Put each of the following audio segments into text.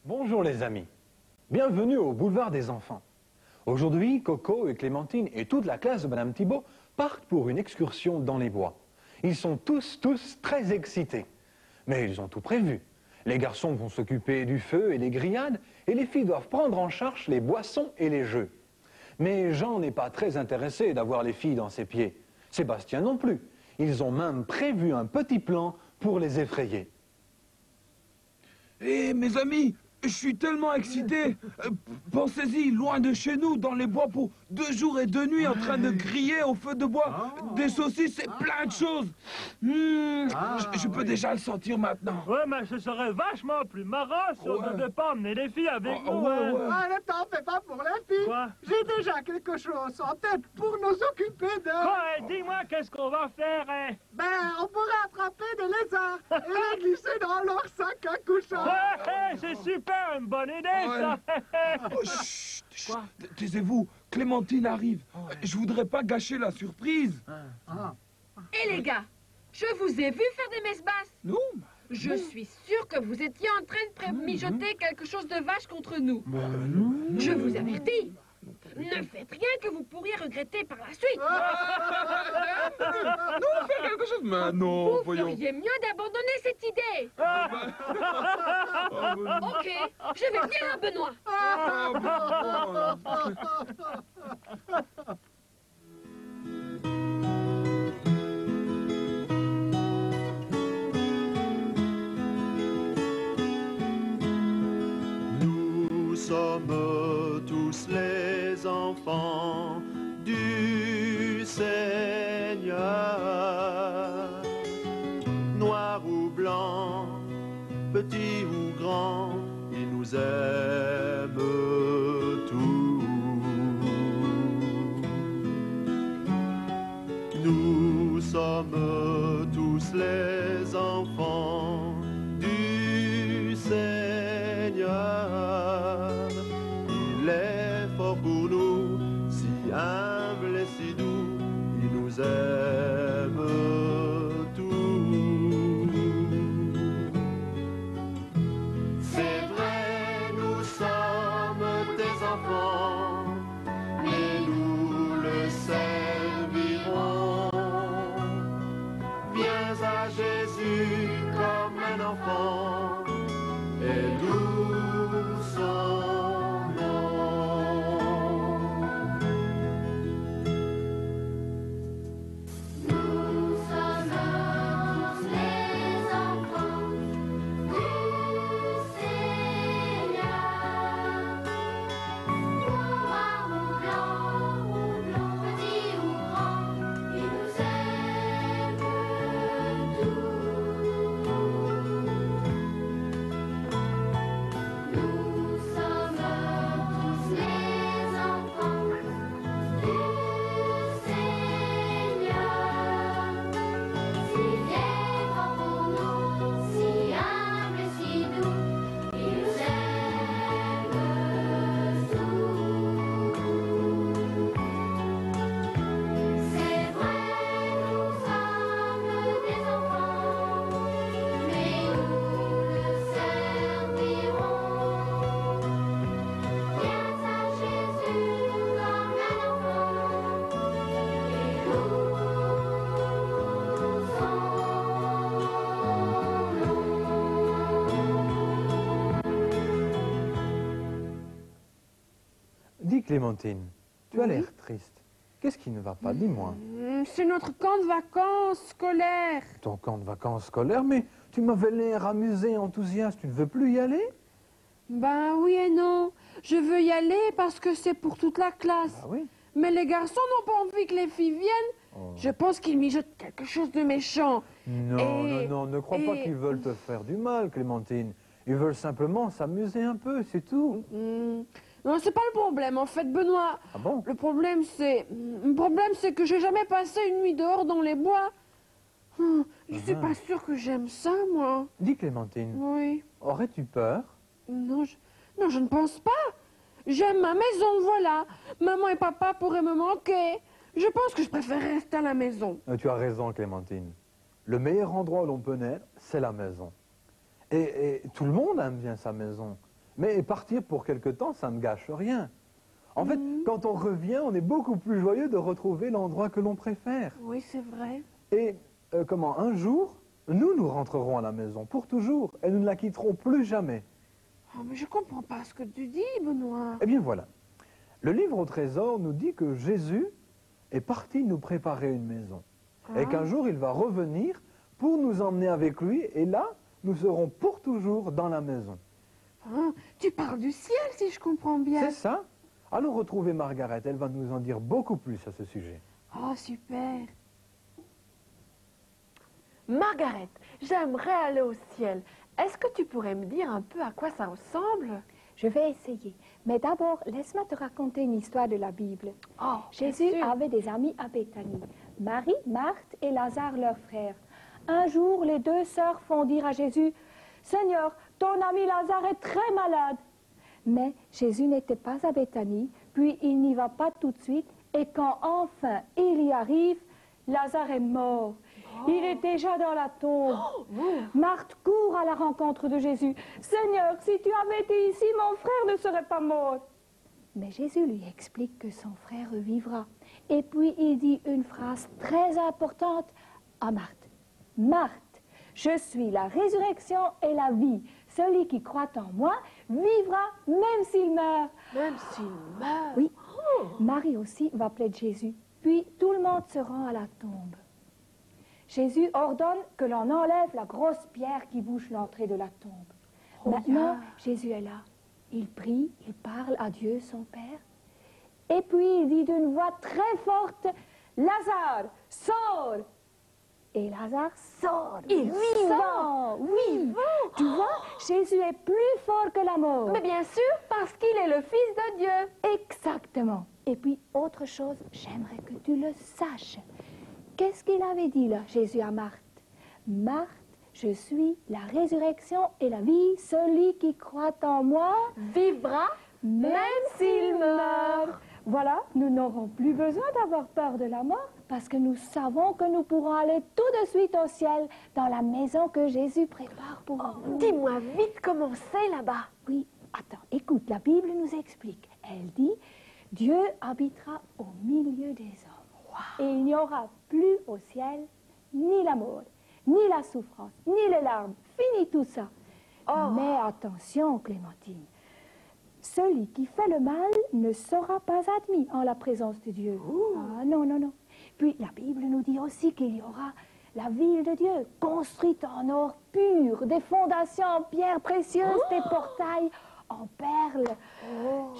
Bonjour les amis, bienvenue au boulevard des enfants. Aujourd'hui, Coco et Clémentine et toute la classe de Madame Thibault partent pour une excursion dans les bois. Ils sont tous très excités. Mais ils ont tout prévu. Les garçons vont s'occuper du feu et des grillades et les filles doivent prendre en charge les boissons et les jeux. Mais Jean n'est pas très intéressé d'avoir les filles dans ses pieds. Sébastien non plus. Ils ont même prévu un petit plan pour les effrayer. Eh, mes amis, je suis tellement excité. Pensez-y, loin de chez nous, dans les bois, pour 2 jours et 2 nuits, en train de griller au feu de bois des saucisses et plein de choses. Je peux déjà le sentir maintenant. Ouais, mais ce serait vachement plus marrant si on ne devait pas emmener les filles avec nous. Ouais. Ah, ne t'en fais pas pour les filles. Quoi? J'ai déjà quelque chose en tête pour nous occuper de... Quoi, dis-moi, qu'est-ce qu'on va faire, hein? Ben, on pourrait attraper des lézards et les glisser dans leur sac à couchant. C'est super, une bonne idée, ça. Oh, chut, taisez-vous, Clémentine arrive. Je voudrais pas gâcher la surprise. Et les gars, je vous ai vu faire des messes basses. Non. Je suis sûre que vous étiez en train de mijoter quelque chose de vache contre nous. Je vous avertis. Ne faites rien que vous pourriez regretter par la suite. Non, faire quelque chose. Mais non, Vous voyons. feriez mieux d'abandonner cette idée. Ok, je vais venir à Benoît. Nous sommes tous les enfants du Seigneur, noir ou blanc, petit ou grand, il nous aime tous. Nous sommes tous les enfants du Seigneur. Il est fort pour nous, si humble et si doux, il nous aime tous. C'est vrai, Clémentine, tu as l'air triste. Qu'est-ce qui ne va pas? Dis-moi. C'est notre camp de vacances scolaires. Ton camp de vacances scolaires, mais tu m'avais l'air amusé, enthousiaste. Tu ne veux plus y aller? Ben oui et non. Je veux y aller parce que c'est pour toute la classe. Ah oui. Mais les garçons n'ont pas envie que les filles viennent. Oh. Je pense qu'ils mijotent quelque chose de méchant. Non, Et- non, non, ne crois pas et- qu'ils veulent te faire du mal, Clémentine. Ils veulent simplement s'amuser un peu, c'est tout. Non, c'est pas le problème, en fait, Benoît. Ah bon? Le problème, c'est que j'ai jamais passé une nuit dehors dans les bois. Je suis pas sûre que j'aime ça, moi. Dis, Clémentine, Oui. aurais-tu peur? Non, je ne pense pas. J'aime ma maison, voilà. Maman et papa pourraient me manquer. Je pense que je préfère rester à la maison. Tu as raison, Clémentine. Le meilleur endroit où l'on peut naître, c'est la maison. Et tout le monde aime bien sa maison. Mais partir pour quelque temps, ça ne gâche rien. En fait, quand on revient, on est beaucoup plus joyeux de retrouver l'endroit que l'on préfère. Oui, c'est vrai. Et un jour, nous rentrerons à la maison pour toujours et nous ne la quitterons plus jamais. Oh, mais je comprends pas ce que tu dis, Benoît. Eh bien voilà, le livre au trésor nous dit que Jésus est parti nous préparer une maison. Et qu'un jour, il va revenir pour nous emmener avec lui. Et là, nous serons pour toujours dans la maison. Tu parles du ciel, si je comprends bien. C'est ça? Allons retrouver Margaret, elle va nous en dire beaucoup plus à ce sujet. Oh, super. Margaret, j'aimerais aller au ciel. Est-ce que tu pourrais me dire un peu à quoi ça ressemble? Je vais essayer. Mais d'abord, laisse-moi te raconter une histoire de la Bible. Oh, Jésus bien sûr. avait des amis à Béthanie, Marie, Marthe et Lazare, leur frère. Un jour, les deux sœurs font dire à Jésus, « Seigneur, ton ami Lazare est très malade. » Mais Jésus n'était pas à Béthanie, puis il n'y va pas tout de suite, et quand enfin il y arrive, Lazare est mort. Il est déjà dans la tombe. Marthe court à la rencontre de Jésus. « Seigneur, si tu avais été ici, mon frère ne serait pas mort. » Mais Jésus lui explique que son frère vivra. Et puis il dit une phrase très importante à Marthe. « Marthe, je suis la résurrection et la vie. Celui qui croit en moi vivra même s'il meurt. » Même s'il meurt. Oui, Marie aussi va plaider Jésus. Puis tout le monde se rend à la tombe. Jésus ordonne que l'on enlève la grosse pierre qui bouche l'entrée de la tombe. Maintenant, Jésus est là. Il prie, il parle à Dieu, son Père. Et puis il dit d'une voix très forte, « Lazare, sors !» Et Lazare sort. Il vivant. Oui. Tu vois, Jésus est plus fort que la mort. Mais bien sûr, parce qu'il est le Fils de Dieu. Exactement. Et puis, autre chose, j'aimerais que tu le saches. Qu'est-ce qu'il avait dit là, Jésus à Marthe? Marthe, je suis la résurrection et la vie. Celui qui croit en moi Vivra même s'il meurt. Voilà, nous n'aurons plus besoin d'avoir peur de la mort parce que nous savons que nous pourrons aller tout de suite au ciel dans la maison que Jésus prépare pour nous. Dis-moi vite comment c'est là-bas. Oui, attends, écoute, la Bible nous explique. Elle dit, Dieu habitera au milieu des hommes. Et il n'y aura plus au ciel ni la mort, ni la souffrance, ni les larmes. Fini tout ça. Mais attention, Clémentine. Celui qui fait le mal ne sera pas admis en la présence de Dieu. Ah, non, non, non. Puis la Bible nous dit aussi qu'il y aura la ville de Dieu, construite en or pur, des fondations en pierres précieuses, des portails en perles.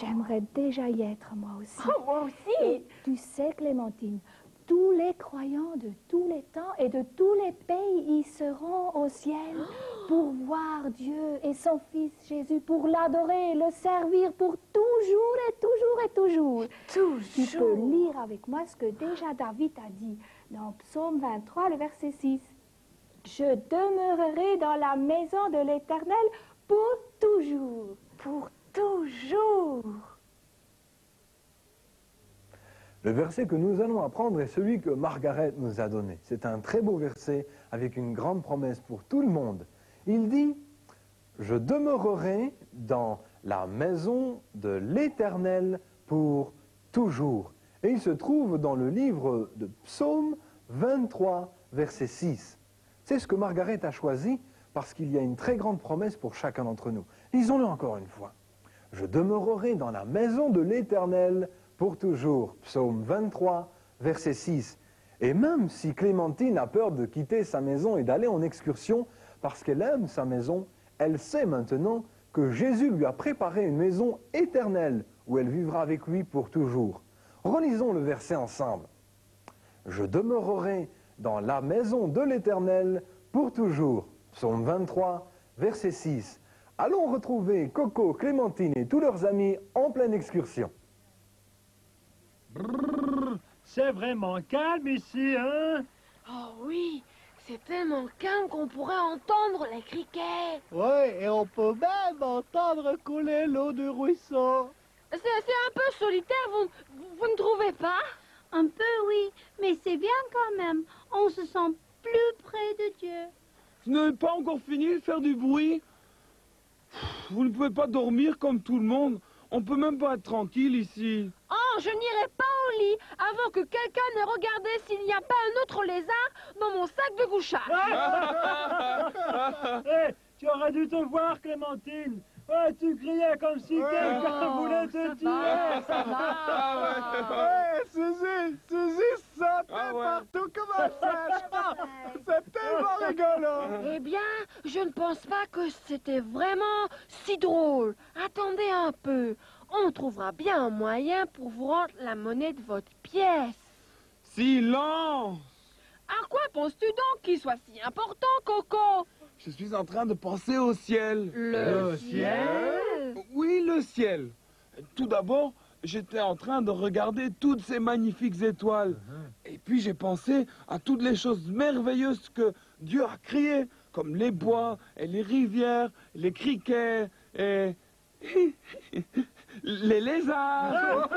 J'aimerais déjà y être, moi aussi. Moi aussi. Et tu sais, Clémentine, tous les croyants de tous les temps et de tous les pays y seront au ciel pour voir Dieu et son Fils Jésus, pour l'adorer, le servir pour toujours et toujours et toujours. Tu peux lire avec moi ce que déjà David a dit dans Psaume 23, le verset 6. « Je demeurerai dans la maison de l'Éternel pour toujours. » Pour toujours. Le verset que nous allons apprendre est celui que Margaret nous a donné. C'est un très beau verset avec une grande promesse pour tout le monde. Il dit « Je demeurerai dans la maison de l'Éternel pour toujours. » Et il se trouve dans le livre de Psaume 23, verset 6. C'est ce que Margaret a choisi parce qu'il y a une très grande promesse pour chacun d'entre nous. Lisons-le encore une fois. « Je demeurerai dans la maison de l'Éternel pour toujours. Psaume 23, verset 6. Et même si Clémentine a peur de quitter sa maison et d'aller en excursion parce qu'elle aime sa maison, elle sait maintenant que Jésus lui a préparé une maison éternelle où elle vivra avec lui pour toujours. Relisons le verset ensemble. Je demeurerai dans la maison de l'Éternel pour toujours. Psaume 23, verset 6. Allons retrouver Coco, Clémentine et tous leurs amis en pleine excursion. C'est vraiment calme ici, hein? Oh oui, c'est tellement calme qu'on pourrait entendre les criquets. Ouais, et on peut même entendre couler l'eau du ruisseau. C'est un peu solitaire, vous ne trouvez pas? Un peu, oui, mais c'est bien quand même. On se sent plus près de Dieu. Vous n'avez pas encore fini de faire du bruit? Vous ne pouvez pas dormir comme tout le monde. On peut même pas être tranquille ici. Oh, je n'irai pas au lit avant que quelqu'un n'ait regardé s'il n'y a pas un autre lézard dans mon sac de couchage. Hé, tu aurais dû te voir, Clémentine. Ouais, tu criais comme si quelqu'un voulait te tuer. Ouais, Suzy sautait partout comme un singe. C'est tellement rigolo. Eh bien, je ne pense pas que c'était vraiment si drôle. Attendez un peu. On trouvera bien un moyen pour vous rendre la monnaie de votre pièce. Silence! À quoi penses-tu donc qu'il soit si important, Coco? Je suis en train de penser au ciel. Le ciel? Oui, le ciel. Tout d'abord, j'étais en train de regarder toutes ces magnifiques étoiles. Et puis j'ai pensé à toutes les choses merveilleuses que Dieu a créées, comme les bois et les rivières, les criquets et... les lézards.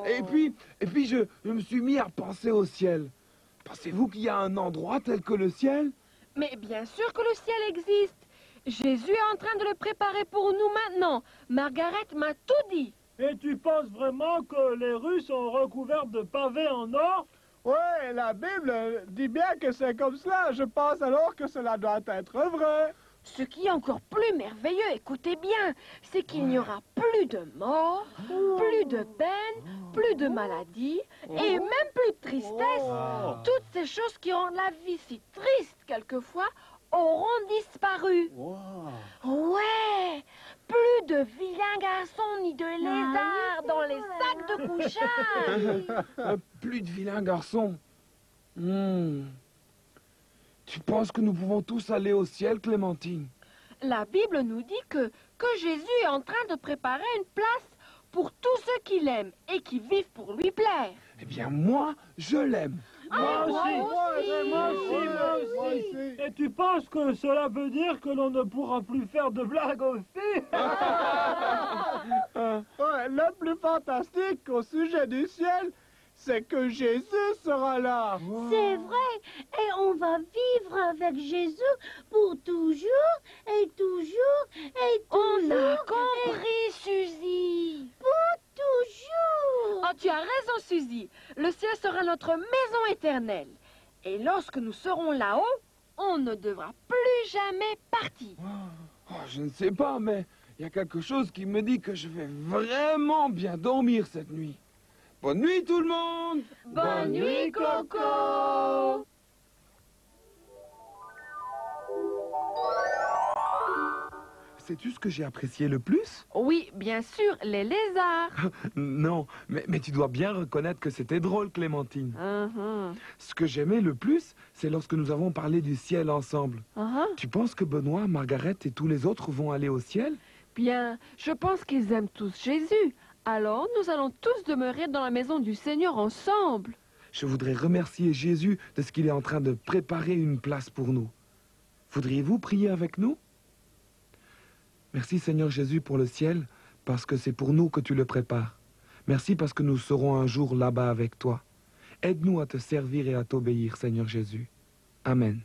Et puis je me suis mis à penser au ciel. Pensez-vous qu'il y a un endroit tel que le ciel? Mais bien sûr que le ciel existe. Jésus est en train de le préparer pour nous maintenant. Margaret m'a tout dit. Et tu penses vraiment que les rues sont recouvertes de pavés en or? Ouais, la Bible dit bien que c'est comme cela. Je pense alors que cela doit être vrai. Ce qui est encore plus merveilleux, écoutez bien, c'est qu'il n'y aura plus de mort, plus de peine, plus de maladie et même plus de tristesse. Toutes ces choses qui rendent la vie si triste quelquefois auront disparu. Ouais, plus de vilains garçons ni de lézards dans les sacs de couchage. Plus de vilains garçons. Tu penses que nous pouvons tous aller au ciel, Clémentine? La Bible nous dit que Jésus est en train de préparer une place pour tous ceux qui l'aiment et qui vivent pour lui plaire. Eh bien, moi, je l'aime. Moi aussi. Et tu penses que cela veut dire que l'on ne pourra plus faire de blagues aux filles? Ouais, le plus fantastique au sujet du ciel, c'est que Jésus sera là. C'est vrai. Et on va vivre avec Jésus pour toujours et toujours et toujours. On a compris, Suzy. Pour toujours. Oh, tu as raison, Suzy. Le ciel sera notre maison éternelle. Et lorsque nous serons là-haut, on ne devra plus jamais partir. Oh, je ne sais pas, mais il y a quelque chose qui me dit que je vais vraiment bien dormir cette nuit. Bonne nuit, tout le monde! Bonne nuit, Coco! Sais-tu ce que j'ai apprécié le plus? Oui, bien sûr, les lézards. Non, mais tu dois bien reconnaître que c'était drôle, Clémentine. Ce que j'aimais le plus, c'est lorsque nous avons parlé du ciel ensemble. Tu penses que Benoît, Margaret et tous les autres vont aller au ciel? Bien, je pense qu'ils aiment tous Jésus. Alors, nous allons tous demeurer dans la maison du Seigneur ensemble. Je voudrais remercier Jésus de ce qu'il est en train de préparer une place pour nous. Voudriez-vous prier avec nous? Merci Seigneur Jésus pour le ciel, parce que c'est pour nous que tu le prépares. Merci parce que nous serons un jour là-bas avec toi. Aide-nous à te servir et à t'obéir, Seigneur Jésus. Amen.